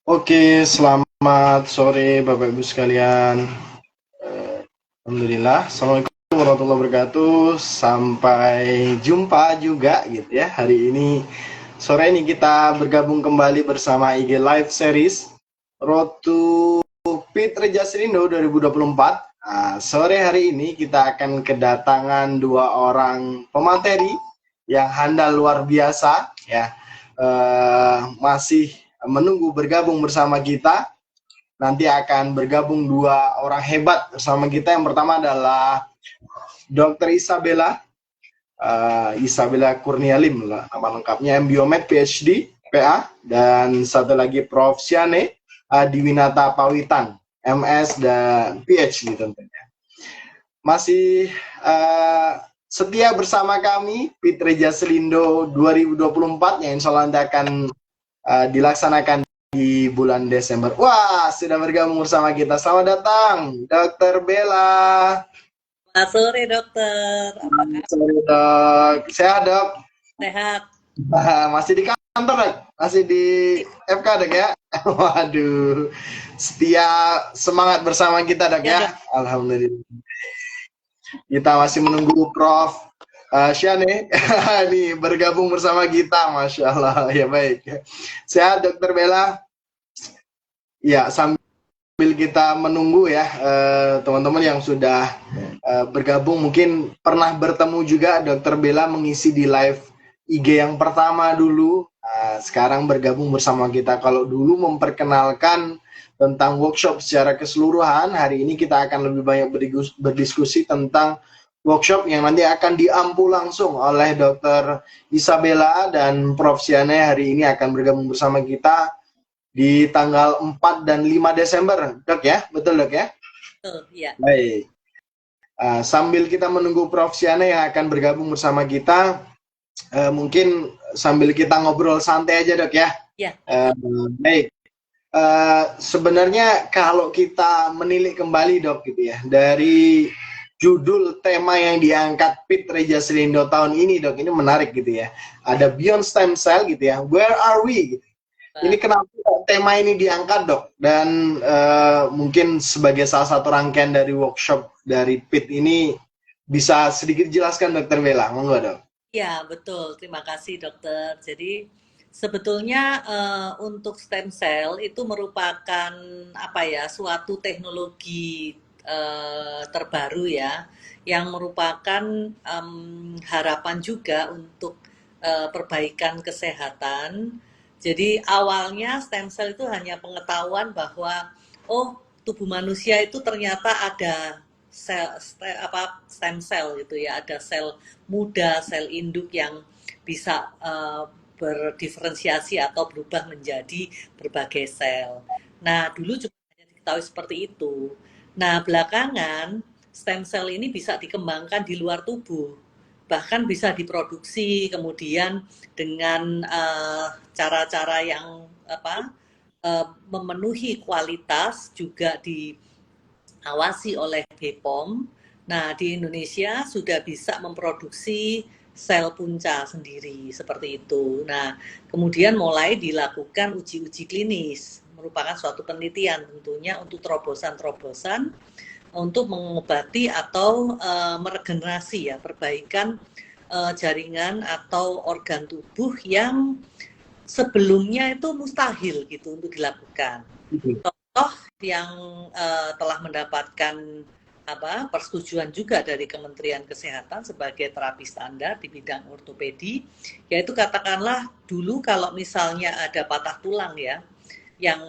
Oke, selamat sore Bapak Ibu sekalian. Alhamdulillah. Assalamualaikum warahmatullahi wabarakatuh. Sampai jumpa juga gitu ya. Hari ini sore ini kita bergabung kembali bersama IG Live Series Road to Pit Reja Selindo 2024. Nah, sore hari ini kita akan kedatangan dua orang pemateri yang handal luar biasa ya. Masih menunggu bergabung bersama kita. Nanti akan bergabung dua orang hebat bersama kita. Yang pertama adalah Dr. Isabella Kurnialim, nama lengkapnya Biomed PhD, PA, dan satu lagi Prof. Siane Adiwinata Pawitan, MS dan PhD tentunya. Masih setia bersama kami Pit Reja Selindo 2024 yang insya Allah nanti akan dilaksanakan di bulan Desember. Wah, sudah bergabung bersama kita. Selamat datang, Dokter Bella. Selamat sore dokter, apa kabar? Sorry, Dok. Sehat, Dok? Sehat? Masih di kantor, Dok? Masih di FK, Dok ya? Waduh, setia semangat bersama kita, Dok Ya ya? dok. Alhamdulillah. Kita masih menunggu Prof. Syane ini bergabung bersama kita, Masya Allah. Ya baik. Sehat, Dokter Bella? Ya, sambil kita menunggu ya teman-teman yang sudah bergabung, mungkin pernah bertemu juga Dokter Bella mengisi di live IG yang pertama dulu. Sekarang bergabung bersama kita. Kalau dulu memperkenalkan tentang workshop secara keseluruhan, hari ini kita akan lebih banyak berdiskusi tentang workshop yang nanti akan diampu langsung oleh Dokter Isabella dan Prof. Siane. Hari ini akan bergabung bersama kita di tanggal 4 dan 5 Desember, Dok ya? Betul, Dok ya? Betul, ya. Baik. Sambil kita menunggu Prof. Siana yang akan bergabung bersama kita, mungkin sambil kita ngobrol santai aja, Dok ya? Ya. Baik. Sebenarnya kalau kita menilik kembali, Dok, gitu ya, dari judul tema yang diangkat Pit Reja Selindo tahun ini, Dok, ini menarik gitu ya. Ada Beyond Stem Cell gitu ya. Where are we? Gitu. Ini kenapa tema ini diangkat, Dok? Dan mungkin sebagai salah satu rangkaian dari workshop dari PIT ini bisa sedikit jelaskan, Dokter Bella, monggo, Dok. Ya, betul. Terima kasih dokter. Jadi sebetulnya untuk stem cell itu merupakan apa ya, suatu teknologi terbaru ya, yang merupakan harapan juga untuk perbaikan kesehatan. Jadi awalnya stem cell itu hanya pengetahuan bahwa oh, tubuh manusia itu ternyata ada stem cell gitu ya, ada sel muda, sel induk yang bisa berdiferensiasi atau berubah menjadi berbagai sel. Nah, dulu juga hanya diketahui seperti itu. Nah, belakangan stem cell ini bisa dikembangkan di luar tubuh, bahkan bisa diproduksi kemudian dengan cara-cara yang memenuhi kualitas, juga diawasi oleh BPOM. Nah, di Indonesia sudah bisa memproduksi sel punca sendiri seperti itu. Nah, kemudian mulai dilakukan uji-uji klinis, merupakan suatu penelitian tentunya untuk terobosan-terobosan untuk mengobati atau meregenerasi ya, perbaikan jaringan atau organ tubuh yang sebelumnya itu mustahil gitu untuk dilakukan. Contoh yang telah mendapatkan persetujuan juga dari Kementerian Kesehatan sebagai terapi standar di bidang ortopedi, yaitu katakanlah dulu kalau misalnya ada patah tulang ya, yang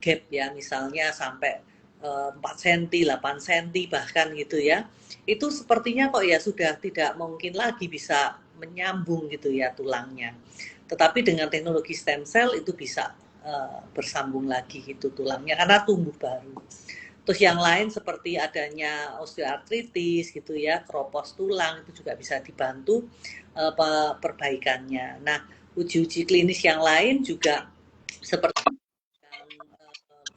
gap ya, misalnya sampai 4 cm, 8 cm bahkan gitu ya, itu sepertinya kok ya sudah tidak mungkin lagi bisa menyambung gitu ya tulangnya. Tetapi dengan teknologi stem cell itu bisa bersambung lagi gitu tulangnya karena tumbuh baru. Terus yang lain seperti adanya osteoartritis gitu ya, keropos tulang itu juga bisa dibantu perbaikannya. Nah, uji-uji klinis yang lain juga seperti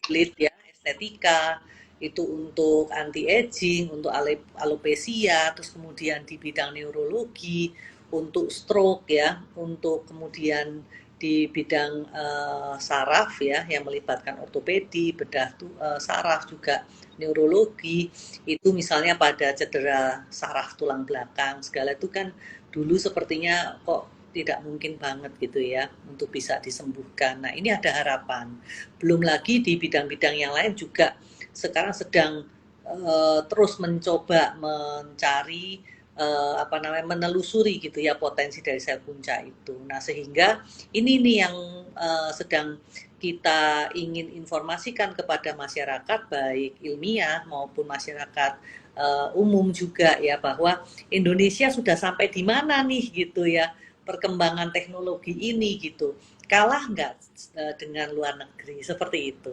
kulit ya, estetika, itu untuk anti aging, untuk alopecia, terus kemudian di bidang neurologi, untuk stroke ya, untuk kemudian di di bidang saraf ya, yang melibatkan ortopedi, bedah saraf, juga neurologi, itu misalnya pada cedera saraf tulang belakang, segala itu kan dulu sepertinya kok tidak mungkin banget gitu ya untuk bisa disembuhkan. Nah, ini ada harapan. Belum lagi di bidang-bidang yang lain juga sekarang sedang terus mencoba mencari menelusuri gitu ya potensi dari sel punca itu. Nah, sehingga ini nih yang sedang kita ingin informasikan kepada masyarakat baik ilmiah maupun masyarakat umum juga ya, bahwa Indonesia sudah sampai di mana nih gitu ya perkembangan teknologi ini gitu. Kalah nggak dengan luar negeri seperti itu,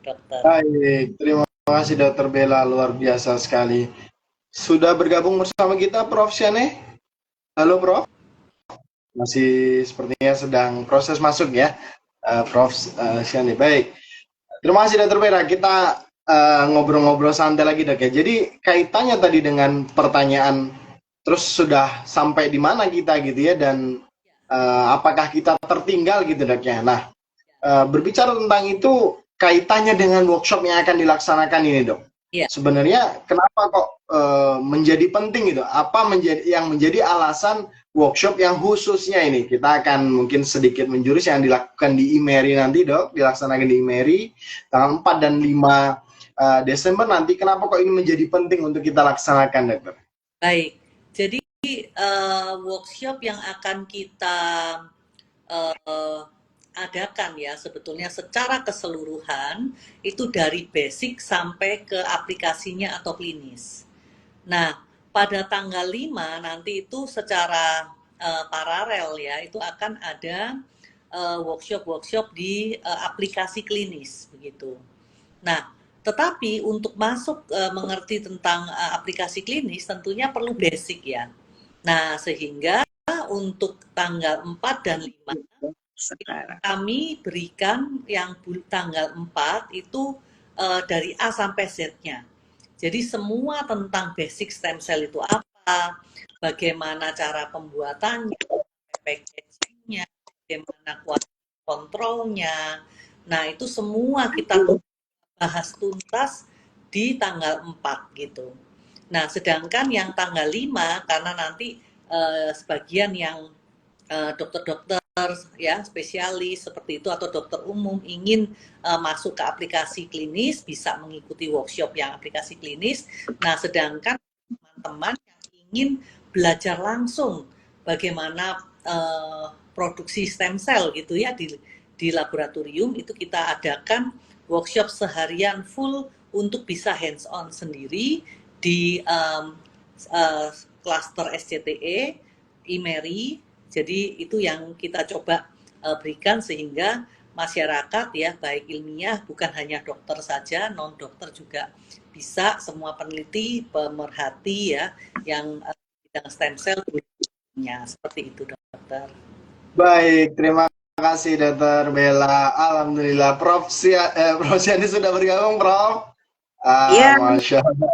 dokter? Baik, terima kasih Dokter Bella, luar biasa sekali. Sudah bergabung bersama kita Prof. Syane. Halo Prof. Masih sepertinya sedang proses masuk ya, Prof. Syane. Baik. Terima kasih Dokter Bella. Kita ngobrol-ngobrol santai lagi Dok ya. Jadi kaitannya tadi dengan pertanyaan, terus sudah sampai di mana kita gitu ya, dan apakah kita tertinggal gitu Dok ya. Nah, berbicara tentang itu, kaitannya dengan workshop yang akan dilaksanakan ini Dok. Iya. Sebenarnya kenapa kok menjadi penting gitu? Apa yang menjadi alasan workshop yang khususnya ini? Kita akan mungkin sedikit menjurus yang dilakukan di IMERI nanti Dok, dilaksanakan di IMERI tanggal 4 dan 5 Desember nanti. Kenapa kok ini menjadi penting untuk kita laksanakan Dokter? Baik, jadi workshop yang akan kita adakan ya sebetulnya secara keseluruhan itu dari basic sampai ke aplikasinya atau klinis. Nah, pada tanggal 5 nanti itu secara paralel ya, itu akan ada workshop-workshop di aplikasi klinis begitu. Nah, tetapi untuk masuk mengerti tentang aplikasi klinis tentunya perlu basic ya. Nah, sehingga untuk tanggal 4 dan 5 kami berikan yang tanggal 4 itu dari A sampai Z-nya. Jadi semua tentang basic stem cell itu apa, bagaimana cara pembuatannya, packaging-nya, bagaimana kualitas kontrolnya. Nah, itu semua kita bahas tuntas di tanggal 4 gitu. Nah, sedangkan yang tanggal 5 karena nanti sebagian yang dokter-dokter ya spesialis seperti itu atau dokter umum ingin masuk ke aplikasi klinis bisa mengikuti workshop yang aplikasi klinis. Nah, sedangkan teman-teman yang ingin belajar langsung bagaimana produksi stem cell gitu ya di laboratorium, itu kita adakan workshop seharian full untuk bisa hands on sendiri di cluster SCTE, IMERI. Jadi itu yang kita coba berikan sehingga masyarakat ya baik ilmiah bukan hanya dokter saja, non dokter juga bisa, semua peneliti, pemerhati ya yang bidang stem cell punya seperti itu dokter. Baik, terima kasih Dokter Bella. Alhamdulillah Prof. Syane sudah bergabung Prof. Iya, Masya Allah.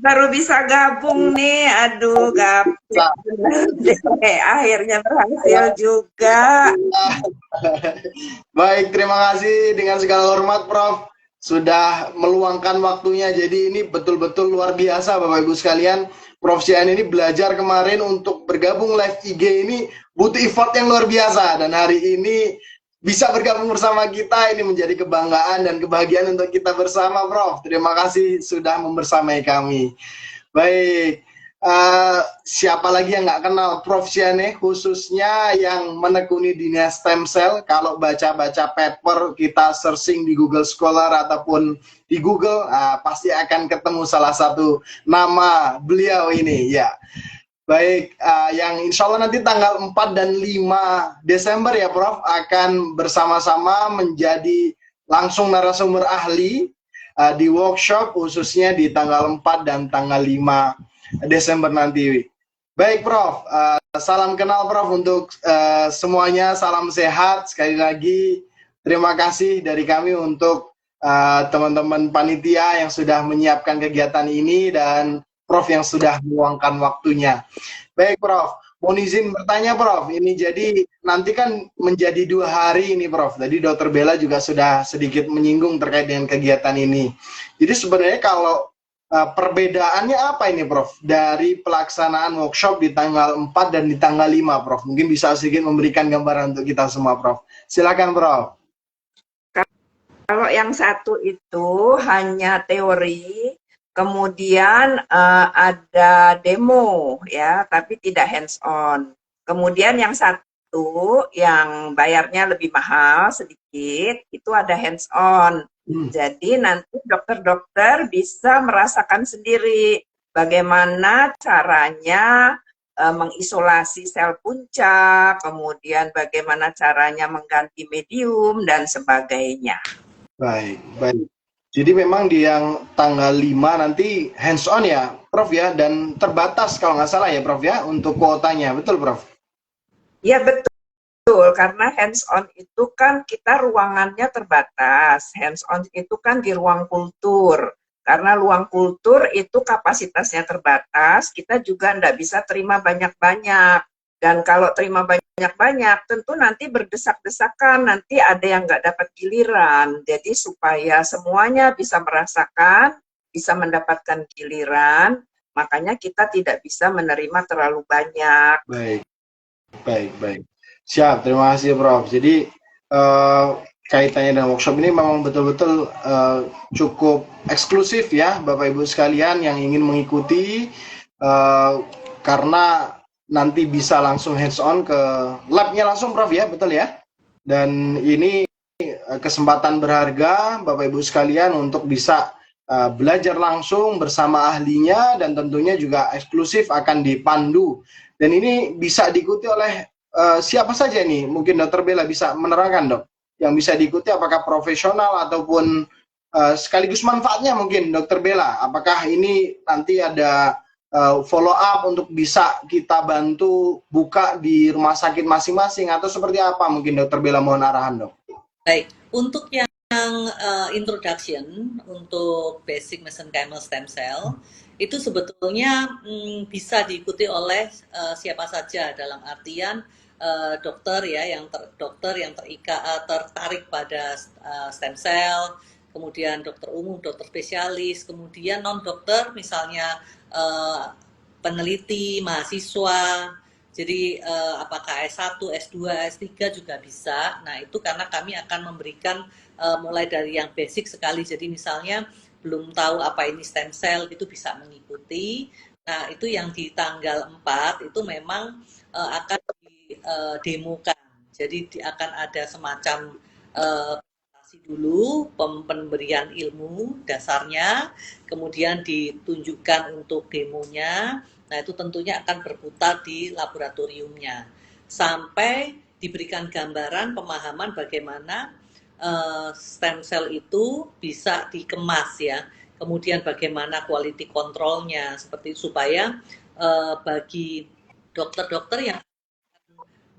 baru bisa gabung nih. Aduh, gabung. Akhirnya berhasil juga. Baik, terima kasih dengan segala hormat Prof. Sudah meluangkan waktunya. Jadi ini betul-betul luar biasa Bapak Ibu sekalian. Prof. Syane ini belajar kemarin untuk bergabung live IG ini butuh effort yang luar biasa. Dan hari ini bisa bergabung bersama kita, ini menjadi kebanggaan dan kebahagiaan untuk kita bersama Prof. Terima kasih sudah membersamai kami. Baik, siapa lagi yang nggak kenal Prof. Syane, khususnya yang menekuni dunia stem cell. Kalau baca-baca paper, kita searching di Google Scholar ataupun di Google, pasti akan ketemu salah satu nama beliau ini ya. Baik, yang insya Allah nanti tanggal 4 dan 5 Desember ya Prof, akan bersama-sama menjadi langsung narasumber ahli di workshop khususnya di tanggal 4 dan tanggal 5 Desember nanti. Baik Prof, salam kenal Prof untuk semuanya, salam sehat. Sekali lagi terima kasih dari kami untuk teman-teman panitia yang sudah menyiapkan kegiatan ini dan Prof yang sudah meluangkan waktunya. Baik Prof, mohon izin bertanya Prof. Ini jadi nanti kan menjadi 2 hari ini Prof. Tadi Dokter Bella juga sudah sedikit menyinggung terkait dengan kegiatan ini. Jadi sebenarnya kalau perbedaannya apa ini Prof? Dari pelaksanaan workshop di tanggal 4 dan di tanggal 5 Prof. Mungkin bisa sedikit memberikan gambaran untuk kita semua Prof. Silakan Prof. Kalau yang satu itu hanya teori, kemudian ada demo ya, tapi tidak hands on. Kemudian yang satu yang bayarnya lebih mahal sedikit, itu ada hands on. Jadi nanti dokter-dokter bisa merasakan sendiri bagaimana caranya mengisolasi sel punca, kemudian bagaimana caranya mengganti medium dan sebagainya. Baik, baik. Jadi memang di yang tanggal 5 nanti hands on ya, Prof ya, dan terbatas kalau nggak salah ya, Prof ya, untuk kuotanya, betul, Prof? Ya betul, karena hands on itu kan kita ruangannya terbatas. Hands on itu kan di ruang kultur. Karena ruang kultur itu kapasitasnya terbatas, kita juga nggak bisa terima banyak-banyak. Dan kalau terima banyak-banyak, tentu nanti berdesak-desakan, nanti ada yang nggak dapat giliran. Jadi supaya semuanya bisa merasakan, bisa mendapatkan giliran, makanya kita tidak bisa menerima terlalu banyak. Baik, baik, baik. Siap, terima kasih Prof. Jadi kaitannya dengan workshop ini memang betul-betul cukup eksklusif ya Bapak Ibu sekalian yang ingin mengikuti, karena nanti bisa langsung hands on ke labnya langsung Prof ya, betul ya? Dan ini kesempatan berharga Bapak Ibu sekalian untuk bisa belajar langsung bersama ahlinya, dan tentunya juga eksklusif akan dipandu. Dan ini bisa diikuti oleh siapa saja nih? Mungkin Dokter Bella bisa menerangkan Dok, yang bisa diikuti apakah profesional ataupun sekaligus manfaatnya mungkin Dokter Bella. Apakah ini nanti ada follow up untuk bisa kita bantu buka di rumah sakit masing-masing atau seperti apa? Mungkin Dokter Bella mohon arahan Dok. Baik, untuk yang introduction untuk basic mesenchymal stem cell itu sebetulnya bisa diikuti oleh siapa saja, dalam artian dokter ya, dokter yang tertarik pada stem cell, kemudian dokter umum, dokter spesialis, kemudian non dokter misalnya peneliti, mahasiswa. Jadi apakah S1, S2, S3 juga bisa. Nah itu karena kami akan memberikan mulai dari yang basic sekali. Jadi misalnya belum tahu apa ini stem cell, itu bisa mengikuti. Nah itu yang di tanggal 4 itu memang akan didemokan. Jadi akan ada semacam dulu pemberian ilmu dasarnya, kemudian ditunjukkan untuk demonya. Nah itu tentunya akan berputar di laboratoriumnya sampai diberikan gambaran pemahaman bagaimana stem cell itu bisa dikemas ya, kemudian bagaimana quality controlnya, seperti supaya bagi dokter-dokter yang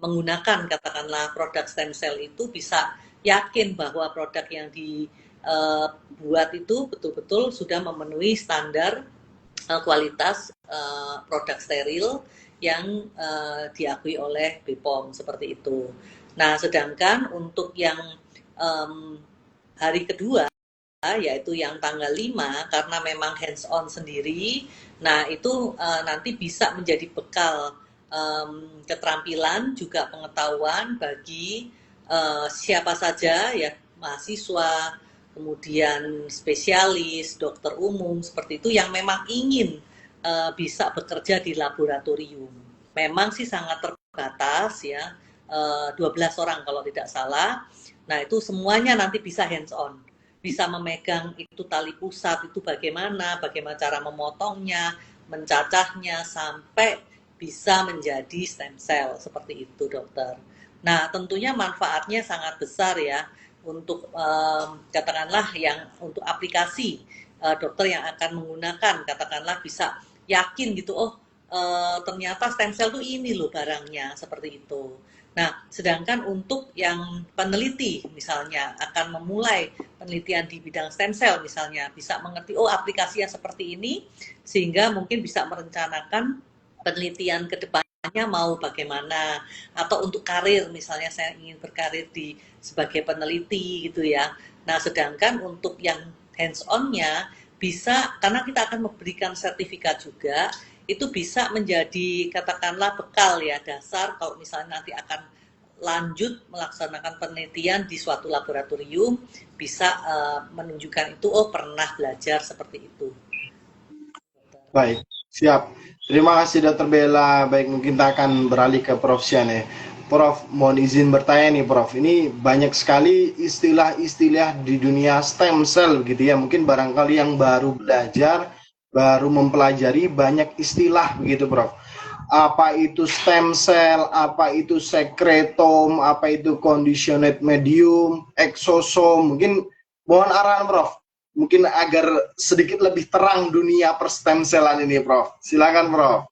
menggunakan katakanlah produk stem cell itu bisa yakin bahwa produk yang dibuat itu betul-betul sudah memenuhi standar kualitas produk steril yang diakui oleh BPOM, seperti itu. Nah, sedangkan untuk yang hari kedua, yaitu yang tanggal 5, karena memang hands on sendiri, nah itu nanti bisa menjadi bekal keterampilan juga pengetahuan bagi siapa saja ya, mahasiswa, kemudian spesialis, dokter umum, seperti itu yang memang ingin bisa bekerja di laboratorium. Memang sih sangat terbatas ya, 12 orang kalau tidak salah. Nah itu semuanya nanti bisa hands on, bisa memegang itu tali pusat itu bagaimana cara memotongnya, mencacahnya sampai bisa menjadi stem cell, seperti itu dokter. Nah tentunya manfaatnya sangat besar ya untuk katakanlah yang untuk aplikasi dokter yang akan menggunakan, katakanlah bisa yakin gitu, oh ternyata stem cell tuh ini loh barangnya, seperti itu. Nah, sedangkan untuk yang peneliti misalnya akan memulai penelitian di bidang stem cell misalnya, bisa mengerti oh aplikasinya seperti ini, sehingga mungkin bisa merencanakan penelitian ke depan kedepannya mau bagaimana, atau untuk karir misalnya saya ingin berkarir di sebagai peneliti gitu ya. Nah, sedangkan untuk yang hands on-nya bisa, karena kita akan memberikan sertifikat juga, itu bisa menjadi katakanlah bekal ya, dasar kalau misalnya nanti akan lanjut melaksanakan penelitian di suatu laboratorium, bisa menunjukkan itu, oh pernah belajar seperti itu. Baik, siap. Terima kasih Dokter Bella. Baik, mungkin kita akan beralih ke Prof. Sian ya. Prof, mohon izin bertanya nih Prof. Ini banyak sekali istilah-istilah di dunia stem cell gitu ya. Mungkin barangkali yang baru belajar, baru mempelajari banyak istilah begitu Prof. Apa itu stem cell, apa itu sekretom, apa itu conditioned medium, exosom. Mungkin mohon arahan Prof. Mungkin agar sedikit lebih terang dunia per stem cellan ini Prof. Silakan Prof.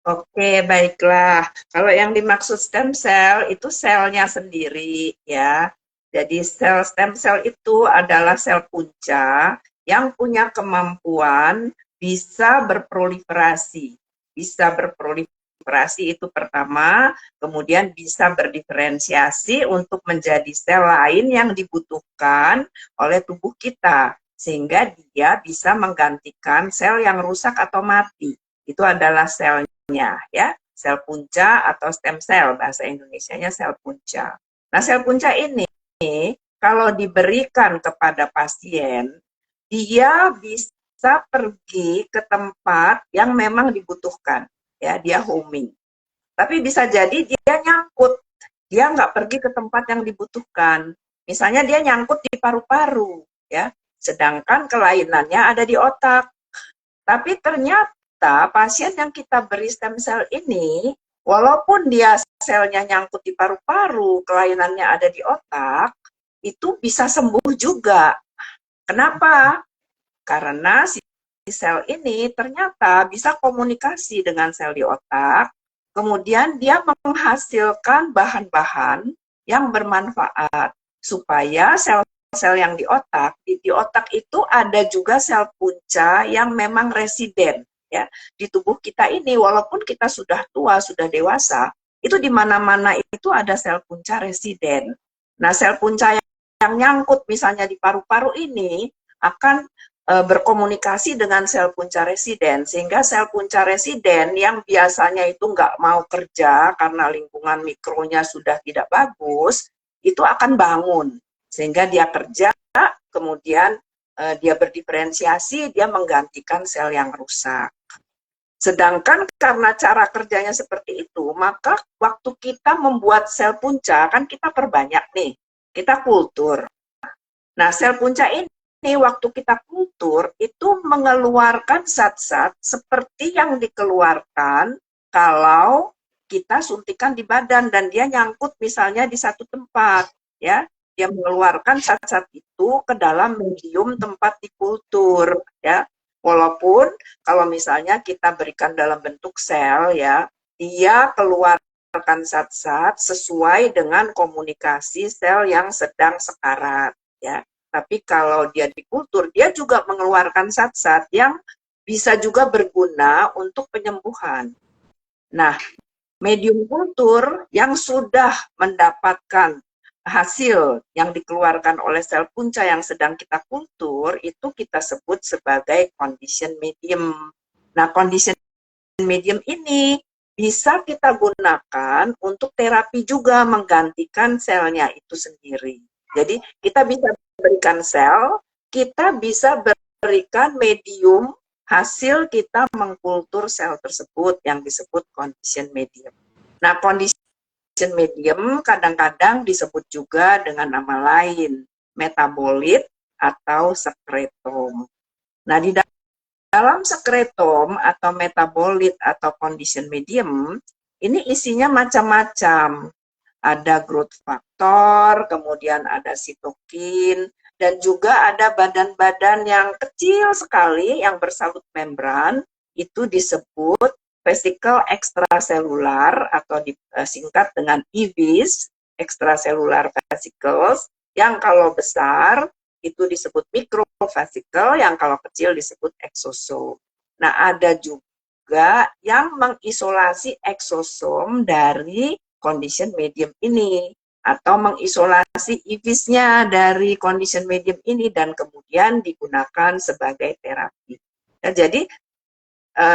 Oke, baiklah. Kalau yang dimaksud stem cell itu selnya sendiri ya. Jadi stem cell itu adalah sel punca yang punya kemampuan bisa berproliferasi. Bisa berproliferasi itu pertama, kemudian bisa berdiferensiasi untuk menjadi sel lain yang dibutuhkan oleh tubuh kita, sehingga dia bisa menggantikan sel yang rusak atau mati. Itu adalah selnya, ya, sel punca atau stem cell, bahasa Indonesianya sel punca. Nah, sel punca ini kalau diberikan kepada pasien, dia bisa pergi ke tempat yang memang dibutuhkan, ya, dia homing. Tapi bisa jadi dia nyangkut, dia nggak pergi ke tempat yang dibutuhkan. Misalnya dia nyangkut di paru-paru, ya, sedangkan kelainannya ada di otak. Tapi ternyata pasien yang kita beri stem cell ini, walaupun dia selnya nyangkut di paru-paru, kelainannya ada di otak, itu bisa sembuh juga. Kenapa? Karena si sel ini ternyata bisa komunikasi dengan sel di otak, kemudian dia menghasilkan bahan-bahan yang bermanfaat supaya sel-sel yang di otak itu ada juga sel punca yang memang residen ya di tubuh kita ini, walaupun kita sudah tua, sudah dewasa, itu di mana-mana itu ada sel punca residen. Nah, sel punca yang nyangkut misalnya di paru-paru ini akan berkomunikasi dengan sel punca residen, sehingga sel punca residen yang biasanya itu nggak mau kerja karena lingkungan mikronya sudah tidak bagus, itu akan bangun, sehingga dia kerja, kemudian dia berdiferensiasi, dia menggantikan sel yang rusak. Sedangkan karena cara kerjanya seperti itu, maka waktu kita membuat sel punca, kan kita perbanyak nih, kita kultur. Nah, sel punca ini waktu kita kultur itu mengeluarkan zat-zat seperti yang dikeluarkan kalau kita suntikan di badan dan dia nyangkut misalnya di satu tempat, ya. Dia mengeluarkan zat-zat itu ke dalam medium tempat dikultur, ya. Walaupun kalau misalnya kita berikan dalam bentuk sel, ya, dia keluarkan zat-zat sesuai dengan komunikasi sel yang sedang sekarat, ya. Tapi kalau dia dikultur, dia juga mengeluarkan zat-zat yang bisa juga berguna untuk penyembuhan. Nah, medium kultur yang sudah mendapatkan hasil yang dikeluarkan oleh sel punca yang sedang kita kultur, itu kita sebut sebagai condition medium. Nah, condition medium ini bisa kita gunakan untuk terapi juga, menggantikan selnya itu sendiri. Jadi kita bisa berikan sel, kita bisa berikan medium hasil kita mengkultur sel tersebut yang disebut condition medium. Nah, condition medium kadang-kadang disebut juga dengan nama lain, metabolit atau sekretom. Nah, di dalam sekretom atau metabolit atau condition medium, ini isinya macam-macam. Ada growth factor, kemudian ada sitokin, dan juga ada badan-badan yang kecil sekali yang bersalut membran, itu disebut vesicle extracellular atau disingkat dengan EVs, extracellular vesicles, yang kalau besar itu disebut microvesicle, yang kalau kecil disebut exosom. Nah, ada juga juga yang mengisolasi eksosom dari condition medium ini, atau mengisolasi IVIS-nya dari condition medium ini dan kemudian digunakan sebagai terapi. Nah, jadi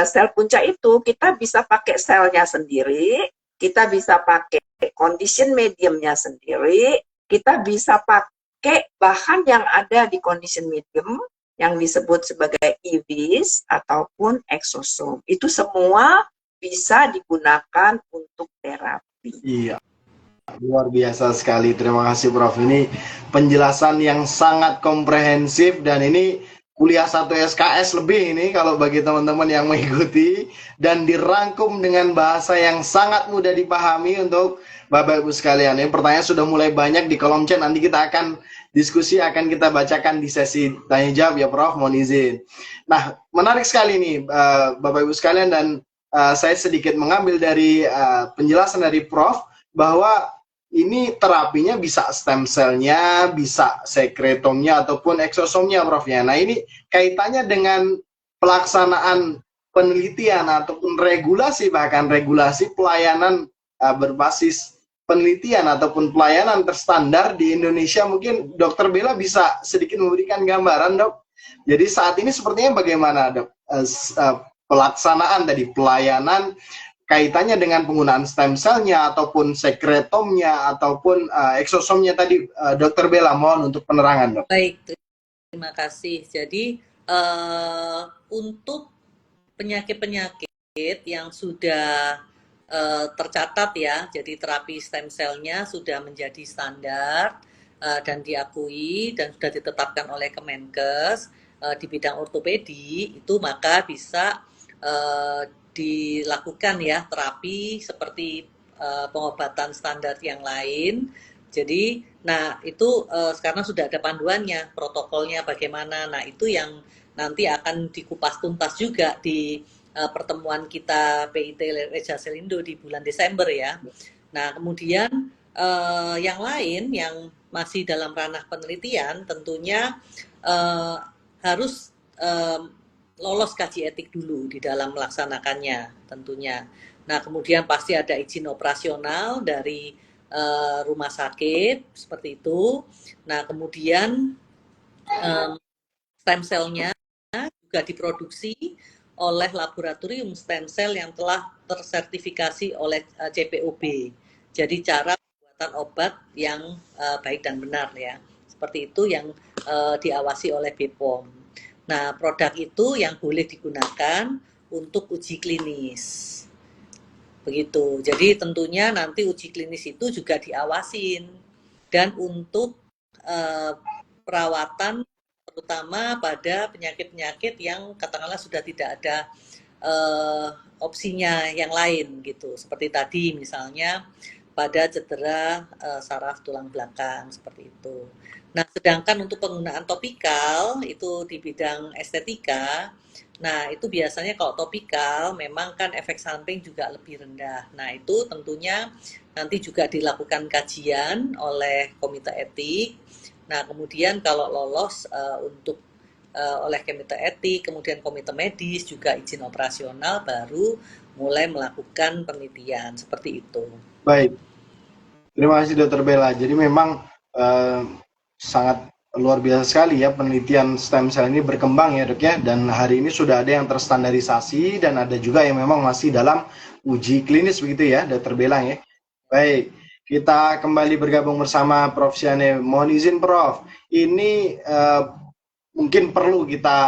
sel punca itu kita bisa pakai selnya sendiri, kita bisa pakai condition mediumnya sendiri, kita bisa pakai bahan yang ada di condition medium yang disebut sebagai IVIS ataupun eksosom. Itu semua bisa digunakan untuk terapi. Iya, luar biasa sekali. Terima kasih Prof. Ini penjelasan yang sangat komprehensif dan ini kuliah 1 SKS lebih ini kalau bagi teman-teman yang mengikuti, dan dirangkum dengan bahasa yang sangat mudah dipahami untuk Bapak Ibu sekalian. Ini pertanyaan sudah mulai banyak di kolom chat, nanti kita akan diskusi, akan kita bacakan di sesi tanya jawab ya Prof, mohon izin. Nah, menarik sekali nih Bapak Ibu sekalian, dan saya sedikit mengambil dari penjelasan dari Prof bahwa ini terapinya bisa stem cell-nya, bisa sekretomnya ataupun eksosomnya Prof ya. Nah, ini kaitannya dengan pelaksanaan penelitian ataupun regulasi, bahkan regulasi pelayanan berbasis penelitian ataupun pelayanan terstandar di Indonesia. Mungkin Dokter Bella bisa sedikit memberikan gambaran, Dok. Jadi saat ini sepertinya bagaimana, Dok? Pelaksanaan tadi pelayanan kaitannya dengan penggunaan stem cell-nya ataupun sekretomnya ataupun eksosomnya tadi, Dokter Bella, mohon untuk penerangan, Dok. Baik, terima kasih. Jadi untuk penyakit-penyakit yang sudah tercatat ya, jadi terapi stem cell-nya sudah menjadi standar dan diakui dan sudah ditetapkan oleh Kemenkes di bidang ortopedi, itu maka bisa dilakukan ya terapi seperti pengobatan standar yang lain. Jadi, nah itu sekarang sudah ada panduannya, protokolnya bagaimana. Nah itu yang nanti akan dikupas tuntas juga di pertemuan kita PIT Reja Selindo di bulan Desember ya. Nah kemudian yang lain yang masih dalam ranah penelitian tentunya harus lolos kaji etik dulu di dalam melaksanakannya tentunya. Nah kemudian pasti ada izin operasional dari rumah sakit seperti itu. Nah kemudian stem cell-nya juga diproduksi oleh laboratorium stem cell yang telah tersertifikasi oleh CPOB. Jadi cara pembuatan obat yang baik dan benar ya. Seperti itu yang diawasi oleh BPOM. Nah, produk itu yang boleh digunakan untuk uji klinis. Begitu. Jadi tentunya nanti uji klinis itu juga diawasin. Dan untuk perawatan terutama pada penyakit-penyakit yang katakanlah sudah tidak ada opsinya yang lain gitu. Seperti tadi misalnya pada cedera saraf tulang belakang seperti itu. Nah, sedangkan untuk penggunaan topikal itu di bidang estetika, nah itu biasanya kalau topikal memang kan efek samping juga lebih rendah. Nah, itu tentunya nanti juga dilakukan kajian oleh komite etik. Nah, kemudian kalau lolos untuk oleh komite etik, kemudian komite medis, juga izin operasional, baru mulai melakukan penelitian, seperti itu. Baik, terima kasih Dokter Bella. Jadi memang sangat luar biasa sekali ya penelitian stem cell ini berkembang ya Dok ya, dan hari ini sudah ada yang terstandarisasi dan ada juga yang memang masih dalam uji klinis begitu ya Dokter Bella ya. Baik, kita kembali bergabung bersama Prof. Syane. Mohon izin Prof, ini mungkin perlu kita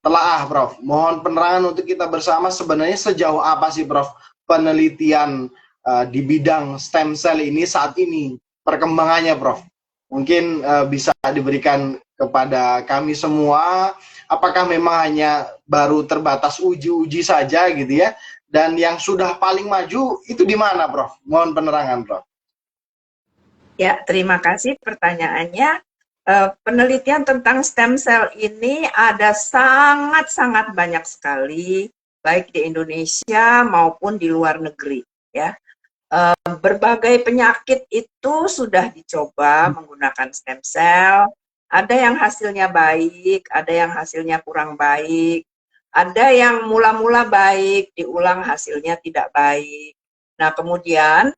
telaah Prof. Mohon penerangan untuk kita bersama, sebenarnya sejauh apa sih Prof penelitian di bidang stem cell ini saat ini, perkembangannya Prof. Mungkin bisa diberikan kepada kami semua, apakah memang hanya baru terbatas uji-uji saja gitu ya, dan yang sudah paling maju itu di mana Prof? Mohon penerangan Prof. Ya, terima kasih pertanyaannya. Penelitian tentang stem cell ini ada sangat-sangat banyak sekali, baik di Indonesia maupun di luar negeri. Ya, berbagai penyakit itu sudah dicoba menggunakan stem cell. Ada yang hasilnya baik, ada yang hasilnya kurang baik. Ada yang mula-mula baik, diulang hasilnya tidak baik. Nah, kemudian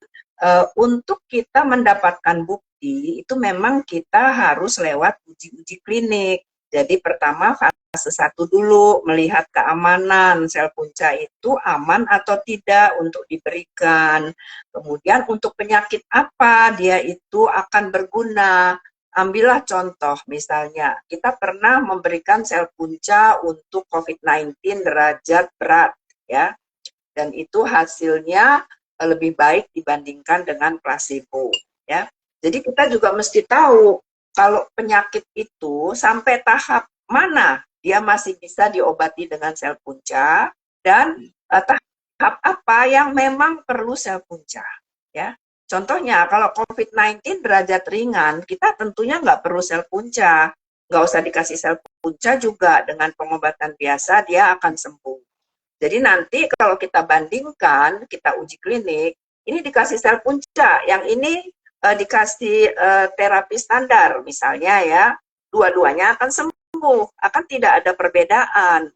untuk kita mendapatkan bukti, itu memang kita harus lewat uji-uji klinik. Jadi pertama fase 1 dulu, melihat keamanan sel punca itu aman atau tidak untuk diberikan. Kemudian untuk penyakit apa dia itu akan berguna. Ambillah contoh, misalnya kita pernah memberikan sel punca untuk COVID-19 derajat berat, ya, dan itu hasilnya lebih baik dibandingkan dengan placebo, ya. Jadi kita juga mesti tahu kalau penyakit itu sampai tahap mana dia masih bisa diobati dengan sel punca dan tahap apa yang memang perlu sel punca, ya. Contohnya, kalau COVID-19 derajat ringan, kita tentunya nggak perlu sel punca. Nggak usah dikasih sel punca juga, dengan pengobatan biasa dia akan sembuh. Jadi nanti kalau kita bandingkan, kita uji klinik, ini dikasih sel punca, yang ini dikasih terapi standar, misalnya ya, dua-duanya akan sembuh, akan tidak ada perbedaan.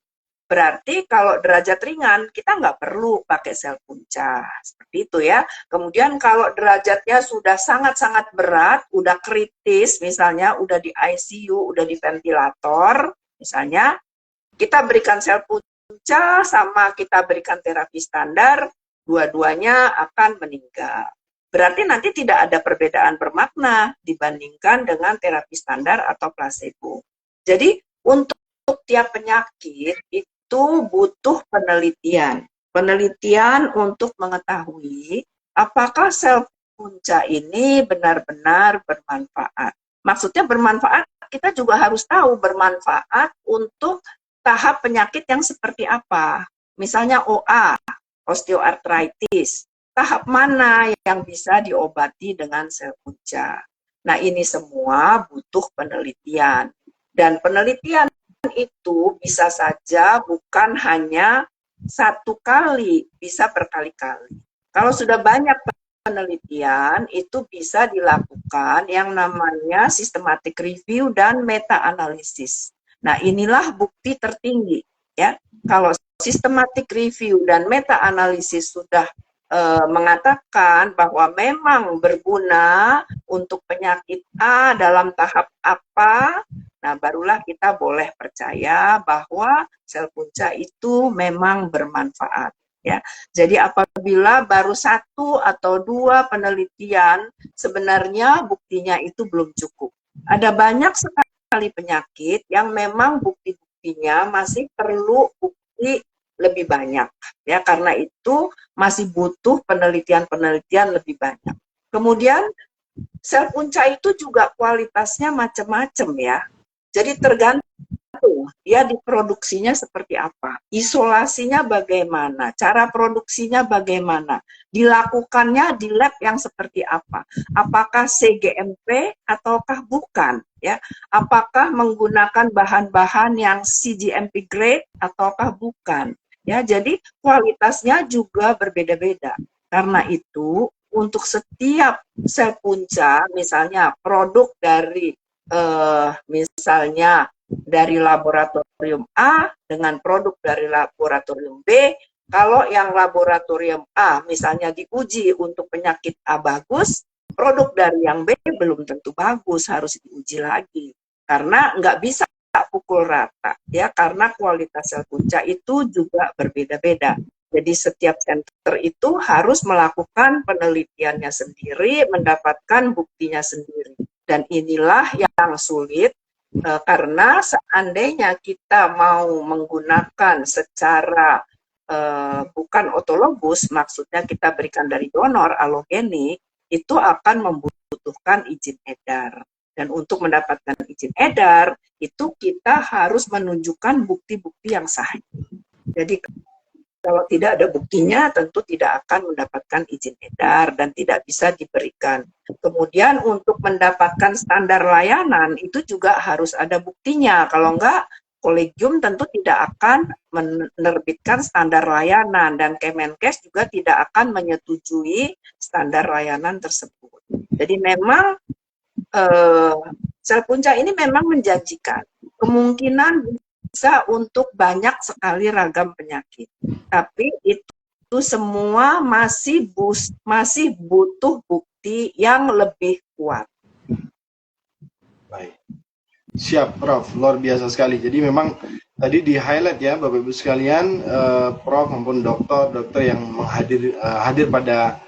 Berarti kalau derajat ringan, kita nggak perlu pakai sel punca. Seperti itu ya. Kemudian kalau derajatnya sudah sangat-sangat berat, udah kritis, misalnya udah di ICU, udah di ventilator, misalnya, kita berikan sel punca sama kita berikan terapi standar, dua-duanya akan meninggal. Berarti nanti tidak ada perbedaan bermakna dibandingkan dengan terapi standar atau placebo. Jadi untuk tiap penyakit itu butuh penelitian. Penelitian untuk mengetahui apakah sel punca ini benar-benar bermanfaat. Maksudnya bermanfaat, kita juga harus tahu bermanfaat untuk tahap penyakit yang seperti apa. Misalnya OA, osteoartritis. Tahap mana yang bisa diobati dengan sel punca? Nah, ini semua butuh penelitian. Dan penelitian itu bisa saja bukan hanya satu kali, bisa berkali-kali. Kalau sudah banyak penelitian, itu bisa dilakukan yang namanya systematic review dan meta-analisis. Nah, inilah bukti tertinggi, ya. Kalau systematic review dan meta-analisis sudah mengatakan bahwa memang berguna untuk penyakit A dalam tahap apa, nah barulah kita boleh percaya bahwa sel punca itu memang bermanfaat, ya. Jadi apabila baru 1 atau 2 penelitian, sebenarnya buktinya itu belum cukup. Ada banyak sekali penyakit yang memang bukti-buktinya masih perlu bukti lebih banyak, ya, karena itu masih butuh penelitian-penelitian lebih banyak. Kemudian sel punca itu juga kualitasnya macam-macam, ya. Jadi tergantung dia diproduksinya seperti apa, isolasinya bagaimana, cara produksinya bagaimana, dilakukannya di lab yang seperti apa, apakah CGMP ataukah bukan, ya, apakah menggunakan bahan-bahan yang CGMP grade ataukah bukan, ya. Jadi kualitasnya juga berbeda-beda. Karena itu untuk setiap sel punca, misalnya produk dari misalnya dari laboratorium A dengan produk dari laboratorium B, kalau yang laboratorium A misalnya diuji untuk penyakit A bagus, produk dari yang B belum tentu bagus, harus diuji lagi. Karena nggak bisa pukul rata, ya, karena kualitas sel punca itu juga berbeda-beda. Jadi setiap center itu harus melakukan penelitiannya sendiri, mendapatkan buktinya sendiri. Dan inilah yang sulit, karena seandainya kita mau menggunakan secara bukan otologus, maksudnya kita berikan dari donor alogenik, itu akan membutuhkan izin edar. Dan untuk mendapatkan izin edar, itu kita harus menunjukkan bukti-bukti yang sahih. Jadi kalau tidak ada buktinya, tentu tidak akan mendapatkan izin edar dan tidak bisa diberikan. Kemudian untuk mendapatkan standar layanan, itu juga harus ada buktinya. Kalau enggak, kolegium tentu tidak akan menerbitkan standar layanan, dan Kemenkes juga tidak akan menyetujui standar layanan tersebut. Jadi memang sel punca ini memang menjanjikan. Kemungkinan bisa untuk banyak sekali ragam penyakit. Tapi itu semua masih butuh bukti yang lebih kuat. Baik. Siap, Prof. Luar biasa sekali. Jadi memang tadi di highlight ya, Bapak Ibu sekalian, Prof maupun dokter yang hadir pada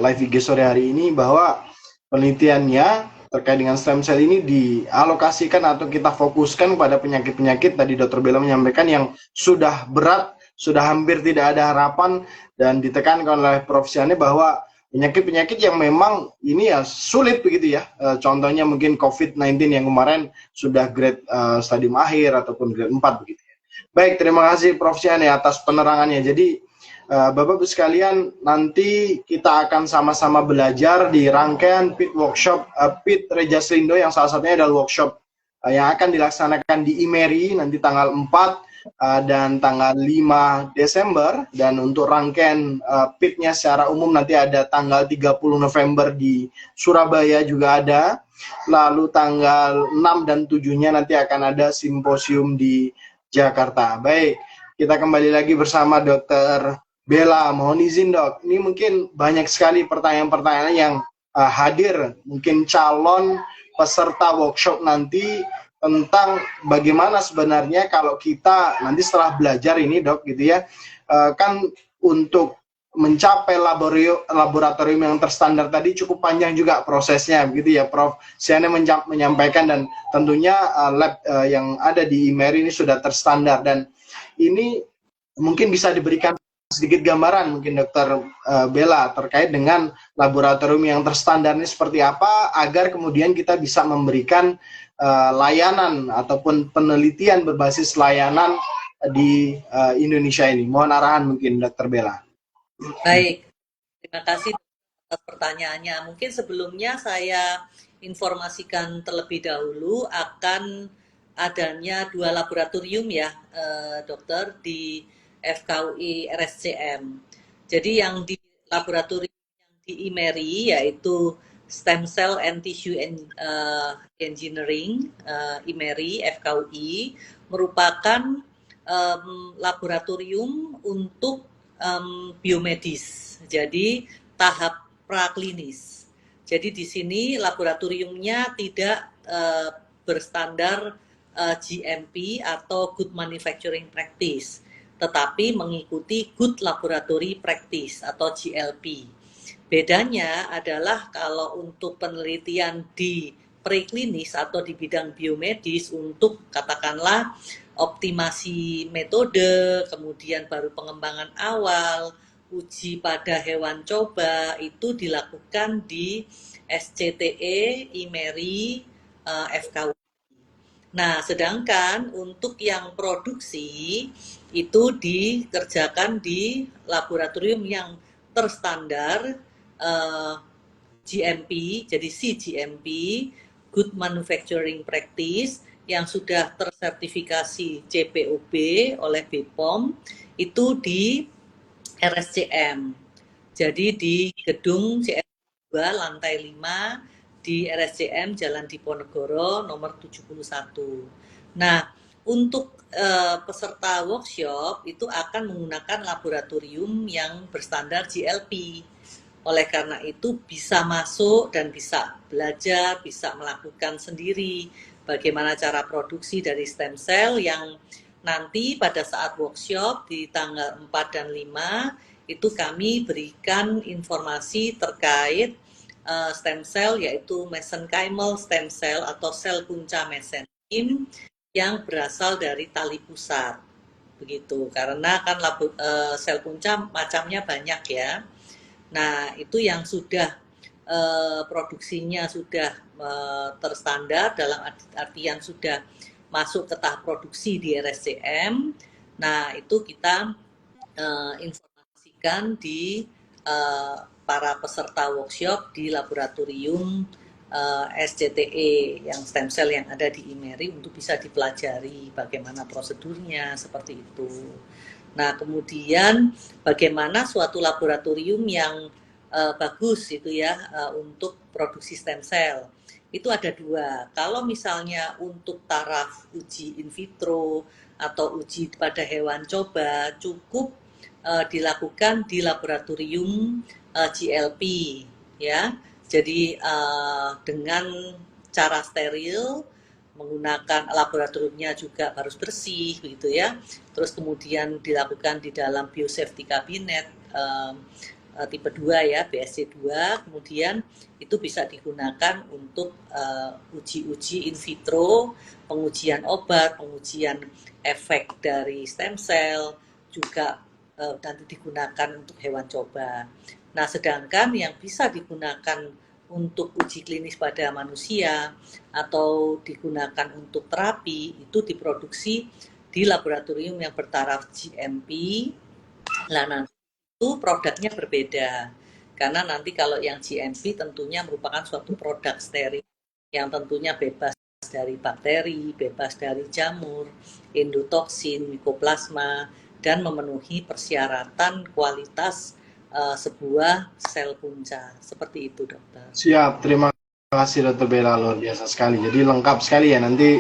live IG sore hari ini, bahwa penelitiannya terkait dengan stem cell ini dialokasikan atau kita fokuskan pada penyakit-penyakit tadi Dr. Bella menyampaikan yang sudah berat, sudah hampir tidak ada harapan, dan ditekankan oleh Prof Siane bahwa penyakit-penyakit yang memang ini ya sulit begitu ya. Contohnya mungkin COVID-19 yang kemarin sudah grade stadium akhir ataupun grade 4 begitu ya. Baik, terima kasih Prof Siane atas penerangannya. Jadi Bapak-Ibu sekalian, nanti kita akan sama-sama belajar di rangkaian PIT Workshop PIT Reja Selindo yang salah satunya adalah workshop yang akan dilaksanakan di IMERI nanti tanggal 4 dan tanggal 5 Desember, dan untuk rangkaian PIT-nya secara umum nanti ada tanggal 30 November di Surabaya juga ada, lalu tanggal 6 dan 7-nya nanti akan ada simposium di Jakarta. Baik, kita kembali lagi bersama Dr. Bella. Mohon izin Dok, ini mungkin banyak sekali pertanyaan-pertanyaan yang hadir, mungkin calon peserta workshop nanti, tentang bagaimana sebenarnya kalau kita nanti setelah belajar ini Dok gitu ya, kan untuk mencapai laboratorium yang terstandar tadi cukup panjang juga prosesnya begitu ya Prof Siane menyampaikan, dan tentunya lab yang ada di IMERI ini sudah terstandar, dan ini mungkin bisa diberikan sedikit gambaran mungkin Dr. Bella terkait dengan laboratorium yang terstandar ini seperti apa, agar kemudian kita bisa memberikan layanan ataupun penelitian berbasis layanan di Indonesia ini. Mohon arahan mungkin Dr. Bella. Baik, terima kasih atas pertanyaannya. Mungkin sebelumnya saya informasikan terlebih dahulu akan adanya 2 laboratorium ya, dokter, di FKUI RSCM. Jadi yang di laboratorium yang di IMERI yaitu Stem Cell and Tissue Engineering, IMERI FKUI, merupakan laboratorium untuk biomedis. Jadi tahap praklinis. Jadi di sini laboratoriumnya tidak berstandar GMP atau Good Manufacturing Practice, tetapi mengikuti Good Laboratory Practice atau GLP. Bedanya adalah kalau untuk penelitian di preklinis atau di bidang biomedis untuk katakanlah optimasi metode, kemudian baru pengembangan awal, uji pada hewan coba, itu dilakukan di SCTE, IMERI, FKUI. Nah, sedangkan untuk yang produksi itu dikerjakan di laboratorium yang terstandar GMP, jadi CGMP, Good Manufacturing Practice, yang sudah tersertifikasi CPOB oleh BPOM, itu di RSCM. Jadi di gedung CS2 lantai 5 di RSCM Jalan Diponegoro nomor 71. Nah, untuk peserta workshop itu akan menggunakan laboratorium yang berstandar GLP. Oleh karena itu bisa masuk dan bisa belajar, bisa melakukan sendiri bagaimana cara produksi dari stem cell yang nanti pada saat workshop di tanggal 4 dan 5 itu kami berikan informasi terkait stem cell, yaitu mesenchymal stem cell atau sel punca mesenkim yang berasal dari tali pusat. Begitu, karena kan sel punca macamnya banyak ya. Nah, itu yang sudah produksinya sudah terstandar, dalam artian sudah masuk ke tahap produksi di RSCM. Nah, itu kita informasikan di para peserta workshop di laboratorium SCTE yang stem cell yang ada di IMERI untuk bisa dipelajari bagaimana prosedurnya, seperti itu. Nah, kemudian bagaimana suatu laboratorium yang bagus itu ya untuk produksi stem cell. itu ada dua. Kalau misalnya untuk taraf uji in vitro atau uji pada hewan coba, cukup dilakukan di laboratorium GLP, ya. Jadi dengan cara steril, menggunakan laboratoriumnya juga harus bersih, begitu ya. Terus kemudian dilakukan di dalam biosafety cabinet tipe 2 ya, BSC 2, kemudian itu bisa digunakan untuk uji-uji in vitro, pengujian obat, pengujian efek dari stem cell, juga nanti digunakan untuk hewan coba. Nah, sedangkan yang bisa digunakan untuk uji klinis pada manusia atau digunakan untuk terapi itu diproduksi di laboratorium yang bertaraf GMP. Nah, nanti itu produknya berbeda. Karena nanti kalau yang GMP tentunya merupakan suatu produk steril yang tentunya bebas dari bakteri, bebas dari jamur, endotoksin, mikoplasma, dan memenuhi persyaratan kualitas sebuah sel punca. Seperti itu, dokter. Siap, terima kasih Dokter Bella, luar biasa sekali. Jadi lengkap sekali ya, nanti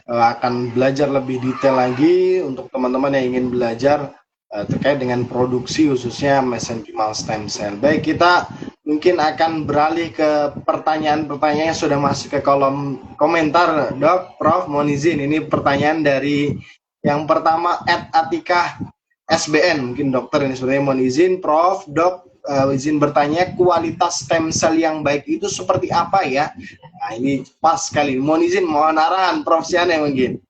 akan belajar lebih detail lagi untuk teman-teman yang ingin belajar terkait dengan produksi khususnya mesenchymal stem cell. Baik, kita mungkin akan beralih ke pertanyaan-pertanyaan yang sudah masuk ke kolom komentar, Dok, Prof, mohon izin. Ini pertanyaan dari yang pertama, @atikah SBN, mungkin dokter ini sebenarnya mohon izin, Prof, Dok, izin bertanya, kualitas stem cell yang baik itu seperti apa ya? Nah, ini pas sekali. Mohon izin, mohon arahan Prof Siane mungkin.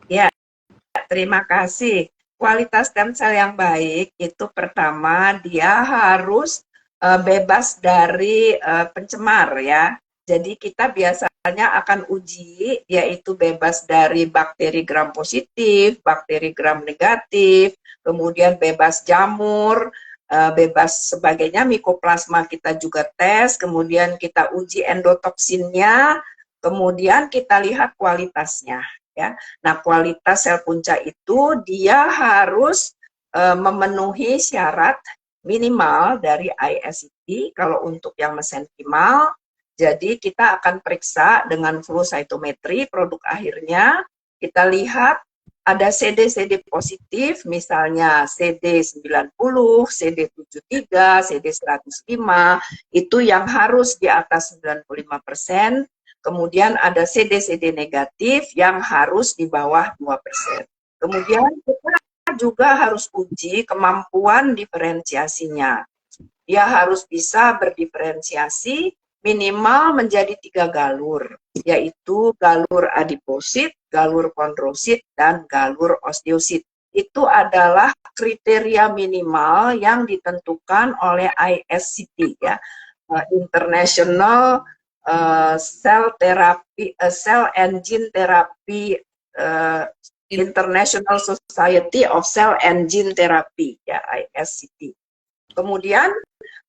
Ya, terima kasih. Kualitas stem cell yang baik itu pertama dia harus bebas dari pencemar ya. Jadi kita biasanya akan uji yaitu bebas dari bakteri gram positif, bakteri gram negatif, kemudian bebas jamur, bebas sebagainya, mikoplasma kita juga tes, kemudian kita uji endotoksinnya, kemudian kita lihat kualitasnya. Ya, nah kualitas sel punca itu dia harus memenuhi syarat minimal dari ISCT kalau untuk yang mesenchymal. Jadi kita akan periksa dengan flow cytometry produk akhirnya, kita lihat ada CD-CD positif, misalnya CD90, CD73, CD105, itu yang harus di atas 95%, kemudian ada CD-CD negatif yang harus di bawah 2%. Kemudian kita juga harus uji kemampuan diferensiasinya. Dia harus bisa berdiferensiasi minimal menjadi 3 galur, yaitu galur adiposit, galur kondrosit, dan galur osteosit. Itu adalah kriteria minimal yang ditentukan oleh ISCT, ya, International Cell Therapy, Cell Engine Therapy, International Society of Cell Engine Therapy, ya, ISCT. Kemudian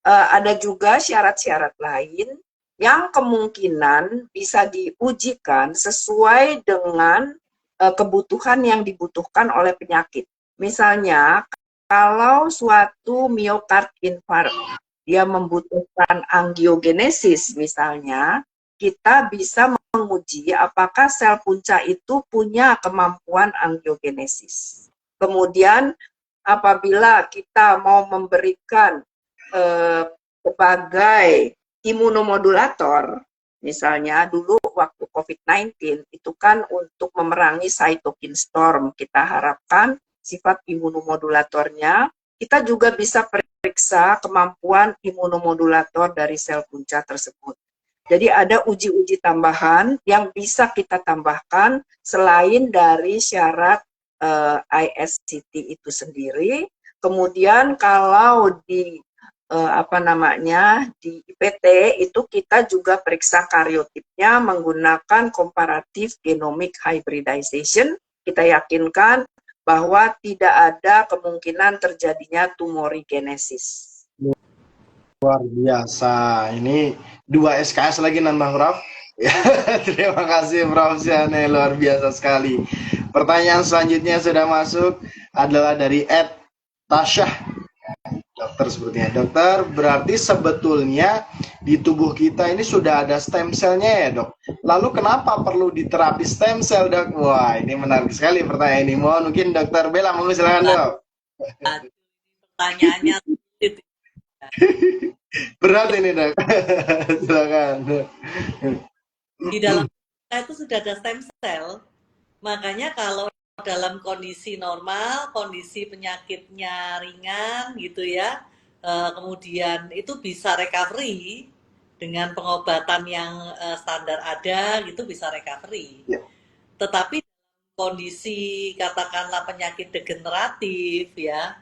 ada juga syarat-syarat lain yang kemungkinan bisa diujikan sesuai dengan kebutuhan yang dibutuhkan oleh penyakit. Misalnya, kalau suatu miokard infark dia membutuhkan angiogenesis misalnya, kita bisa menguji apakah sel punca itu punya kemampuan angiogenesis. Kemudian apabila kita mau memberikan sebagai imunomodulator, misalnya dulu waktu COVID-19 itu kan untuk memerangi cytokine storm, kita harapkan sifat imunomodulatornya, kita juga bisa periksa kemampuan imunomodulator dari sel punca tersebut. Jadi ada uji-uji tambahan yang bisa kita tambahkan selain dari syarat ISCT itu sendiri. Kemudian kalau di di IPT itu kita juga periksa karyotipnya menggunakan comparative genomic hybridization. Kita yakinkan bahwa tidak ada kemungkinan terjadinya tumorigenesis. Luar biasa. Ini 2 SKS lagi nambah, Prof. Ya, terima kasih Prof Siane, luar biasa sekali. Pertanyaan selanjutnya sudah masuk adalah dari Ed Tasyah. dokter sepertinya. Dokter, berarti sebetulnya di tubuh kita ini sudah ada stem cell-nya ya, Dok? Lalu kenapa perlu diterapi stem cell, Dok? Wah, ini menarik sekali pertanyaan ini. Mohon mungkin Dokter Bella, mau silakan, Dok. Pertanyaannya berat ini, Dok. Silakan. Di dalam kita itu sudah ada stem cell, makanya kalau dalam kondisi normal, kondisi penyakitnya ringan gitu ya, kemudian itu bisa recovery dengan pengobatan yang standar ada gitu, bisa recovery. Ya. Tetapi kondisi katakanlah penyakit degeneratif ya,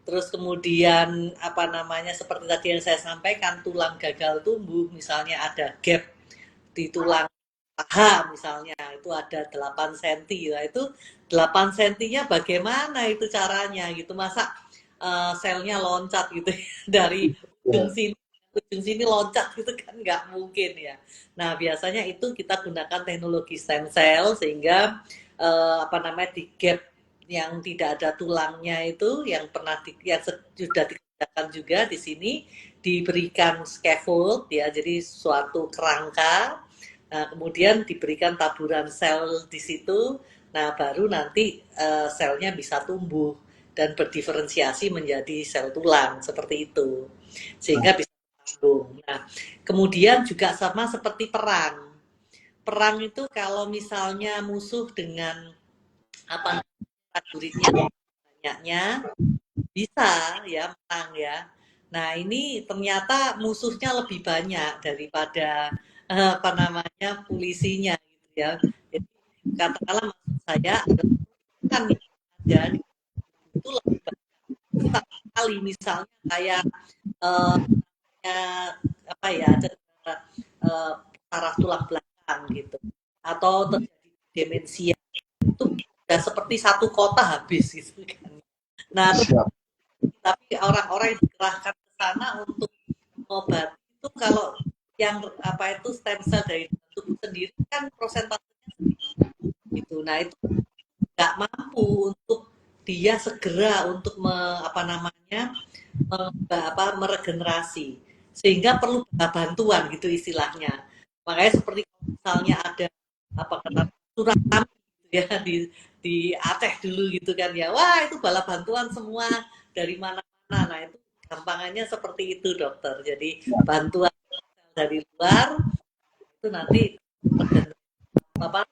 terus kemudian apa namanya seperti tadi yang saya sampaikan, tulang gagal tumbuh, misalnya ada gap di tulang paha misalnya, itu ada 8 cm, lah itu 8 cm-nya bagaimana itu caranya gitu, masa selnya loncat gitu dari ujung sini loncat gitu kan nggak mungkin ya. Nah biasanya itu kita gunakan teknologi stem cell sehingga apa namanya di gap yang tidak ada tulangnya itu yang sudah dikerjakan juga di sini diberikan scaffold ya, jadi suatu kerangka. Nah, kemudian diberikan taburan sel di situ. Nah, baru nanti selnya bisa tumbuh dan berdiferensiasi menjadi sel tulang seperti itu. Sehingga bisa tumbuh. Nah, kemudian juga sama seperti perang. Perang itu kalau misalnya musuh dengan apa prajuritnya banyaknya bisa ya menang ya. Nah, ini ternyata musuhnya lebih banyak daripada apa namanya polisinya gitu ya. Jadi katakanlah maksud saya kan ya itu lebih banyak sekali, misalnya kayak apa ya saraf tulang belakang gitu, atau terjadi demensia itu sudah seperti satu kota habis gitu kan. Nah, tapi orang-orang yang dikerahkan ke sana untuk mengobati itu, kalau yang apa itu stem cell dari tubuh sendiri kan prosentasenya gitu. Nah itu nggak mampu untuk dia segera untuk meregenerasi, sehingga perlu bantuan gitu istilahnya. Makanya seperti misalnya ada apa kata tsunami gitu ya di Aceh dulu gitu kan ya, wah itu bala bantuan semua dari mana-mana. Nah itu gampangannya seperti itu dokter. Jadi bantuan dari luar itu nanti apa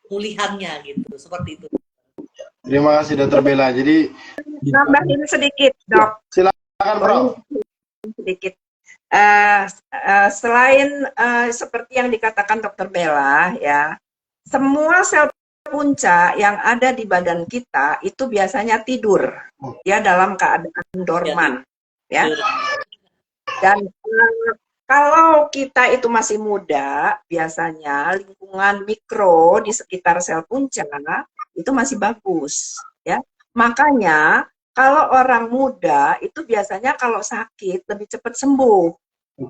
pemulihannya gitu, seperti itu. Terima kasih Dokter Bella. Jadi nambahin sedikit, Dok. Silakan, Prof. Sedikit. Selain seperti yang dikatakan Dokter Bella ya, semua sel punca yang ada di badan kita itu biasanya tidur ya dalam keadaan dorman ya. Dan kalau kita itu masih muda, biasanya lingkungan mikro di sekitar sel punca itu masih bagus ya. Makanya kalau orang muda itu biasanya kalau sakit lebih cepat sembuh.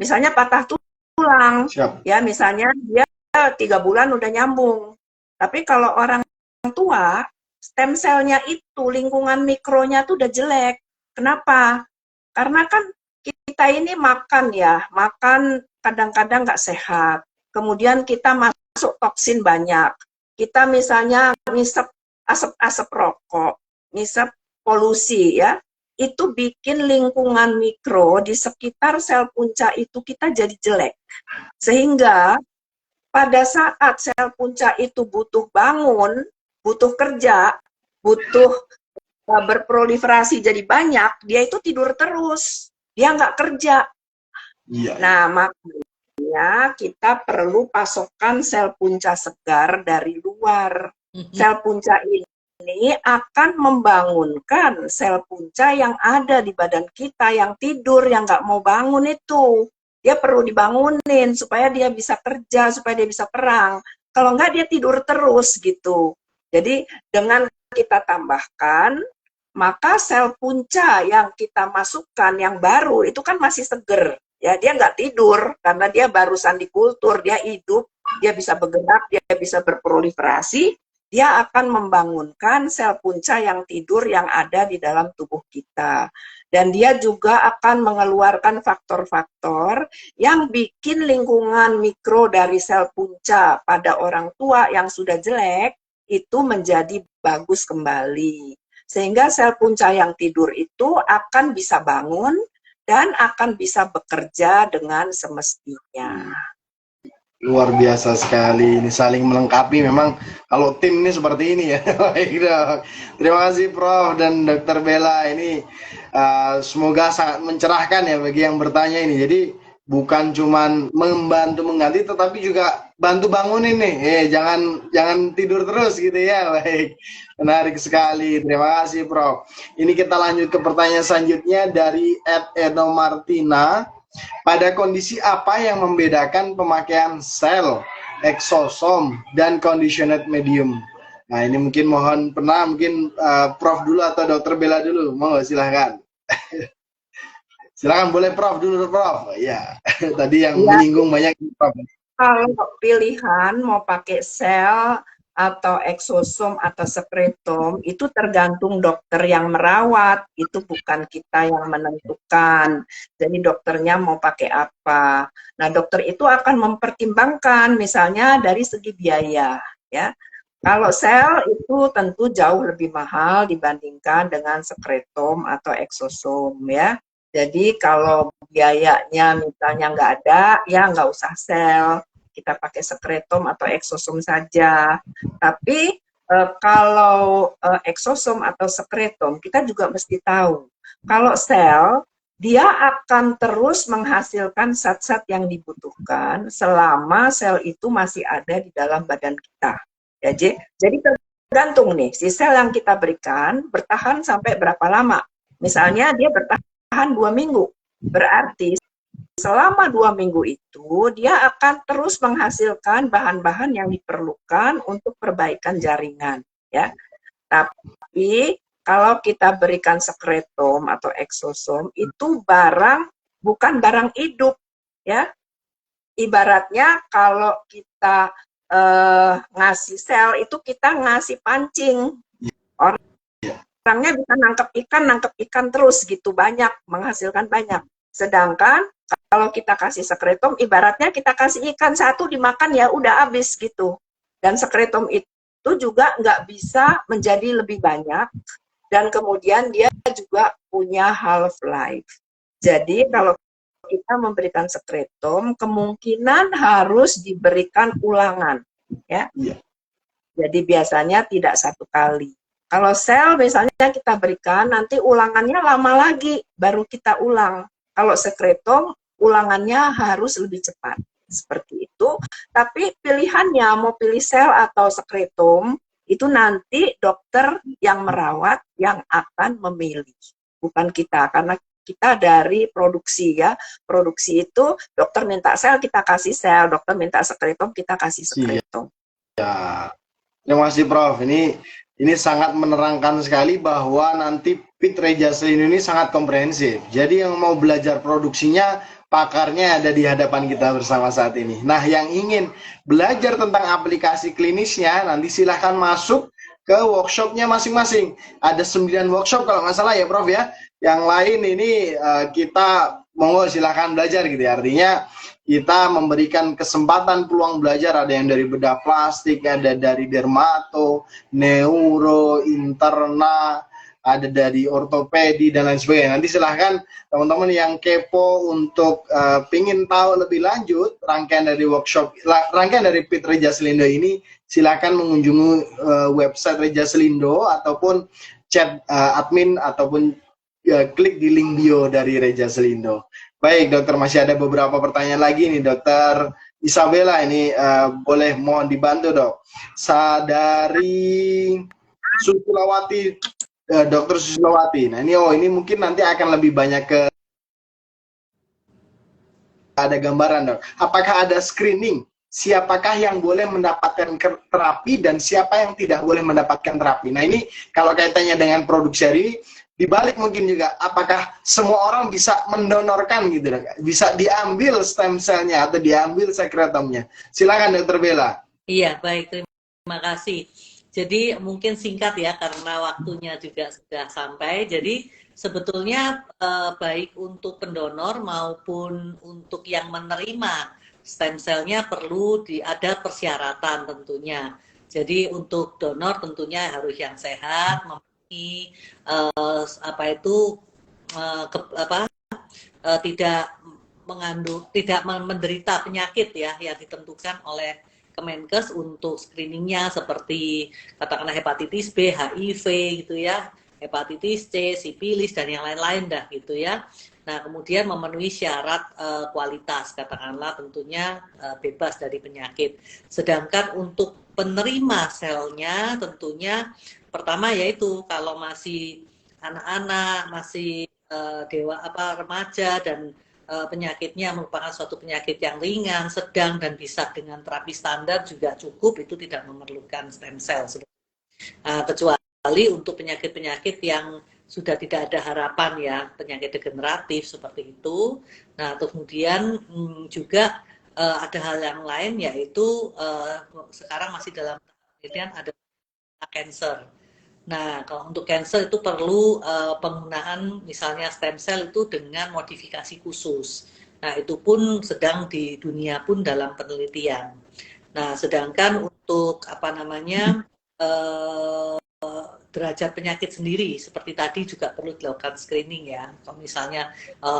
Misalnya patah tulang, ya misalnya dia 3 bulan udah nyambung. Tapi kalau orang tua, stem cell-nya itu lingkungan mikronya tuh udah jelek. Kenapa? Karena kan kita ini makan ya, makan kadang-kadang nggak sehat. Kemudian kita masuk toksin banyak. Kita misalnya ngisep asap-asap rokok, ngisep polusi ya, itu bikin lingkungan mikro di sekitar sel punca itu kita jadi jelek. Sehingga pada saat sel punca itu butuh bangun, butuh kerja, butuh berproliferasi jadi banyak, dia itu tidur terus, dia nggak kerja. Nah, makanya kita perlu pasokan sel punca segar dari luar. Sel punca ini akan membangunkan sel punca yang ada di badan kita, yang tidur, yang nggak mau bangun itu. Dia perlu dibangunin supaya dia bisa kerja, supaya dia bisa perang. Kalau nggak dia tidur terus gitu. Jadi dengan kita tambahkan, maka sel punca yang kita masukkan yang baru itu kan masih seger. Ya, dia nggak tidur karena dia barusan dikultur, dia hidup, dia bisa bergerak, dia bisa berproliferasi. dia akan membangunkan sel punca yang tidur yang ada di dalam tubuh kita. Dan dia juga akan mengeluarkan faktor-faktor yang bikin lingkungan mikro dari sel punca pada orang tua yang sudah jelek itu menjadi bagus kembali. Sehingga sel punca yang tidur itu akan bisa bangun dan akan bisa bekerja dengan semestinya. Luar biasa sekali, ini saling melengkapi memang kalau tim ini seperti ini ya. Baik dok, terima kasih Prof dan Dokter Bella ini semoga sangat mencerahkan ya bagi yang bertanya ini. Jadi bukan cuman membantu mengganti tetapi juga bantu bangunin nih. Jangan tidur terus gitu ya. Baik, menarik sekali, terima kasih Prof. Ini kita lanjut ke pertanyaan selanjutnya dari @enomartina. Pada kondisi apa yang membedakan pemakaian sel, eksosom, dan conditioned medium? Nah ini mungkin mungkin Prof dulu atau Dokter Bella dulu, mau silahkan. Silahkan, boleh Prof dulu Prof. Ya, tadi yang menyinggung banyak Prof. Kalau pilihan mau pakai sel atau eksosom atau sekretom itu tergantung dokter yang merawat, itu bukan kita yang menentukan. Jadi dokternya mau pakai apa. Nah, dokter itu akan mempertimbangkan misalnya dari segi biaya, ya. Kalau sel itu tentu jauh lebih mahal dibandingkan dengan sekretom atau eksosom, ya. Jadi kalau biayanya misalnya nggak ada, ya nggak usah sel, kita pakai sekretom atau eksosom saja. Tapi kalau eksosom atau sekretom, kita juga mesti tahu, kalau sel, dia akan terus menghasilkan zat-zat yang dibutuhkan selama sel itu masih ada di dalam badan kita. Ya, jadi tergantung nih, si sel yang kita berikan bertahan sampai berapa lama. Misalnya dia bertahan 2 minggu, berarti selama 2 minggu itu dia akan terus menghasilkan bahan-bahan yang diperlukan untuk perbaikan jaringan, ya. Tapi kalau kita berikan sekretom atau eksosom itu bukan barang hidup, ya. Ibaratnya kalau kita ngasih sel itu kita ngasih pancing. Orangnya bisa nangkep ikan terus gitu, banyak, menghasilkan banyak. Sedangkan kalau kita kasih sekretom, ibaratnya kita kasih ikan satu dimakan ya udah habis gitu. Dan sekretom itu juga nggak bisa menjadi lebih banyak, dan kemudian dia juga punya half life. Jadi kalau kita memberikan sekretom, kemungkinan harus diberikan ulangan, ya. Jadi biasanya tidak 1 kali. Kalau sel misalnya kita berikan, nanti ulangannya lama lagi, baru kita ulang. Kalau sekretom, ulangannya harus lebih cepat. Seperti itu. Tapi pilihannya mau pilih sel atau sekretom, itu nanti dokter yang merawat yang akan memilih. Bukan kita, karena kita dari produksi, ya. Produksi itu dokter minta sel, kita kasih sel. Dokter minta sekretom, kita kasih sekretom. Ya, terima kasih Prof. Ini sangat menerangkan sekali bahwa nanti PIT Rejaselin ini sangat komprehensif. Jadi yang mau belajar produksinya, pakarnya ada di hadapan kita bersama saat ini. Nah, yang ingin belajar tentang aplikasi klinisnya, nanti silahkan masuk ke workshopnya masing-masing. Ada 9 workshop kalau nggak salah ya Prof ya. Yang lain ini kita monggo silahkan belajar gitu ya. Artinya kita memberikan kesempatan peluang belajar, ada yang dari bedah plastik, ada dari dermato, neuro, interna, ada dari ortopedi dan lain sebagainya. Nanti silahkan teman-teman yang kepo untuk pingin tahu lebih lanjut rangkaian dari workshop, rangkaian dari PIT Rejaselindo ini, silahkan mengunjungi website Rejaselindo ataupun chat admin ataupun klik di link bio dari Rejaselindo. Baik dokter, masih ada beberapa pertanyaan lagi nih dokter Isabella ini, boleh mohon dibantu dok. Dari Susilawati, dokter Susilawati. Nah ini mungkin nanti akan lebih banyak ke ada gambaran dok. Apakah ada screening? Siapakah yang boleh mendapatkan terapi dan siapa yang tidak boleh mendapatkan terapi? Nah ini kalau kaitannya dengan produksi hari ini, dibalik mungkin juga, apakah semua orang bisa mendonorkan gitu dok? Bisa diambil stem cell-nya atau diambil sekretomnya? Silakan dokter Bella. Iya, baik, terima kasih. Jadi mungkin singkat ya karena waktunya juga sudah sampai. Jadi sebetulnya baik untuk pendonor maupun untuk yang menerima stem cell-nya perlu ada persyaratan tentunya. Jadi untuk donor tentunya harus yang sehat, memiliki tidak tidak menderita penyakit ya yang ditentukan oleh Kemenkes untuk screeningnya seperti katakanlah hepatitis B, HIV gitu ya, hepatitis C, sipilis dan yang lain-lain dah gitu ya. Nah kemudian memenuhi syarat kualitas katakanlah tentunya bebas dari penyakit. Sedangkan untuk penerima selnya tentunya pertama yaitu kalau masih anak-anak masih remaja dan penyakitnya merupakan suatu penyakit yang ringan, sedang dan bisa dengan terapi standar juga cukup, itu tidak memerlukan stem cell. Kecuali untuk penyakit-penyakit yang sudah tidak ada harapan ya, penyakit degeneratif seperti itu. Nah, kemudian juga ada hal yang lain yaitu sekarang masih dalam penelitian ada cancer. Nah, kalau untuk cancer itu perlu penggunaan misalnya stem cell itu dengan modifikasi khusus. Nah, itu pun sedang di dunia pun dalam penelitian. Nah, sedangkan untuk derajat penyakit sendiri seperti tadi juga perlu dilakukan screening ya. Kalau misalnya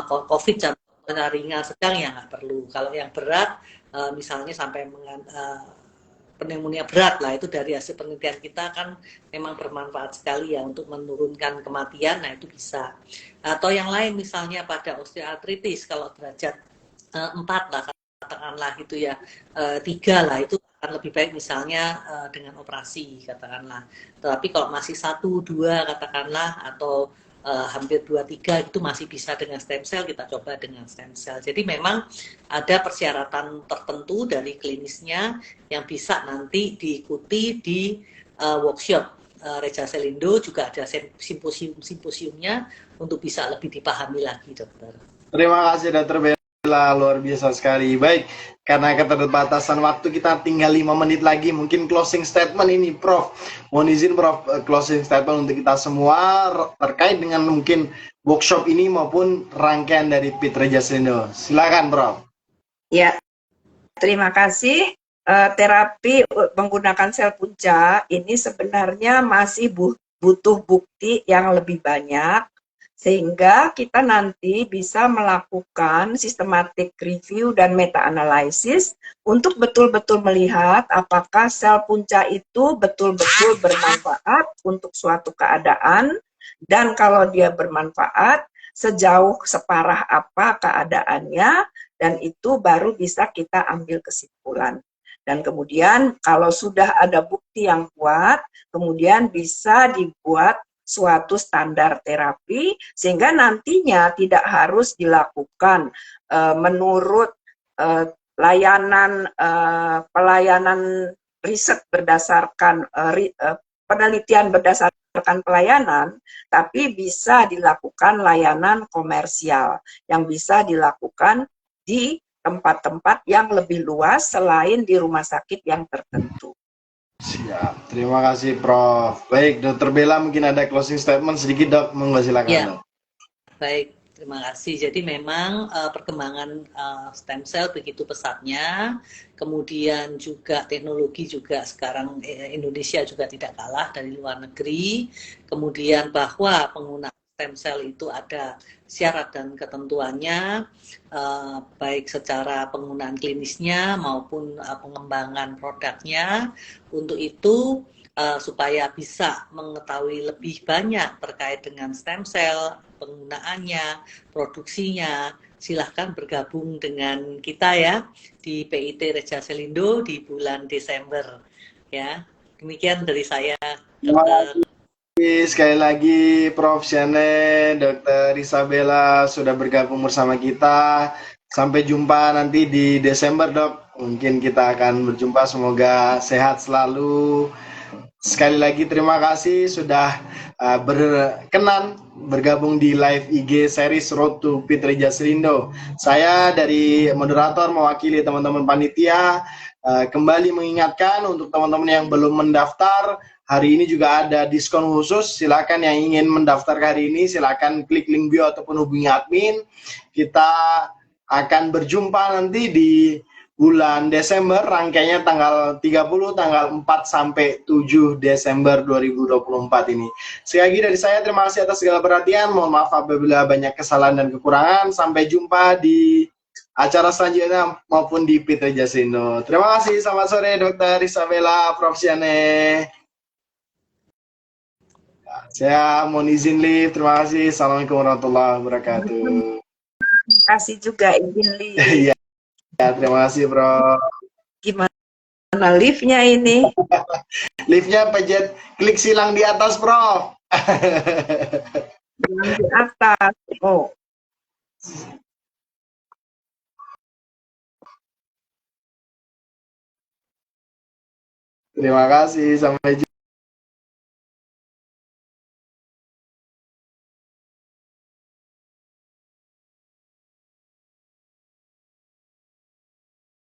COVID contohnya ringan sedang ya nggak perlu. Kalau yang berat misalnya sampai pneumonia berat lah, itu dari hasil penelitian kita kan memang bermanfaat sekali ya untuk menurunkan kematian. Nah itu bisa. Atau yang lain misalnya pada osteoartritis kalau derajat 4 lah katakanlah gitu ya, 3 lah itu akan lebih baik misalnya dengan operasi katakanlah. Tapi kalau masih 1, 2 katakanlah atau hampir 2, 3 itu masih bisa dengan stem cell, kita coba dengan stem cell. Jadi memang ada persyaratan tertentu dari klinisnya yang bisa nanti diikuti di workshop Reja Selindo, juga ada simposiumnya untuk bisa lebih dipahami lagi, dokter. Terima kasih dokter Bella, luar biasa sekali. Baik, karena keterbatasan waktu kita tinggal 5 menit lagi, mungkin closing statement ini Prof. Mohon izin Prof, closing statement untuk kita semua terkait dengan mungkin workshop ini maupun rangkaian dari PIT Reja Selindo. Silakan Prof. Ya, terima kasih. Terapi menggunakan sel punca ini sebenarnya masih butuh bukti yang lebih banyak, sehingga kita nanti bisa melakukan systematic review dan meta-analisis untuk betul-betul melihat apakah sel punca itu betul-betul bermanfaat untuk suatu keadaan, dan kalau dia bermanfaat, sejauh separah apa keadaannya, dan itu baru bisa kita ambil kesimpulan. Dan kemudian kalau sudah ada bukti yang kuat, kemudian bisa dibuat suatu standar terapi sehingga nantinya tidak harus dilakukan menurut pelayanan riset berdasarkan penelitian berdasarkan pelayanan, tapi bisa dilakukan layanan komersial yang bisa dilakukan di tempat-tempat yang lebih luas selain di rumah sakit yang tertentu. Siap, terima kasih Prof. Baik, Dokter Bella mungkin ada closing statement sedikit Dok, monggo silakan. Ya. Baik, terima kasih. Jadi memang perkembangan stem cell begitu pesatnya, kemudian juga teknologi juga sekarang Indonesia juga tidak kalah dari luar negeri, kemudian bahwa penggunaan stem cell itu ada syarat dan ketentuannya, baik secara penggunaan klinisnya maupun pengembangan produknya. Untuk itu supaya bisa mengetahui lebih banyak terkait dengan stem cell, penggunaannya, produksinya, silahkan bergabung dengan kita ya di PIT Reja Selindo di bulan Desember ya. Demikian dari saya, Dokter. Sekali lagi Prof. Syane, Dr. Isabella sudah bergabung bersama kita. Sampai jumpa nanti di Desember Dok. Mungkin kita akan berjumpa, semoga sehat selalu. Sekali lagi terima kasih sudah berkenan bergabung di live IG series Road to PIT Reja Selindo. Saya dari moderator mewakili teman-teman panitia kembali mengingatkan untuk teman-teman yang belum mendaftar, hari ini juga ada diskon khusus. Silakan yang ingin mendaftar hari ini, silakan klik link bio ataupun hubungi admin. Kita akan berjumpa nanti di bulan Desember, rangkaiannya tanggal 30, tanggal 4 sampai 7 Desember 2024 ini. Sekali lagi dari saya, terima kasih atas segala perhatian. Mohon maaf apabila banyak kesalahan dan kekurangan. Sampai jumpa di acara selanjutnya maupun di Peter Jasindo. Terima kasih, selamat sore Dr. Isabella, Prof. Siane. Saya mohon izin live, terima kasih. Assalamualaikum warahmatullahi wabarakatuh. Terima kasih juga izin live. Iya, terima kasih Bro. Gimana live-nya ini? Live-nya pencet klik silang di atas, Prof. Silang di atas. Oh. Terima kasih, sampai jumpa.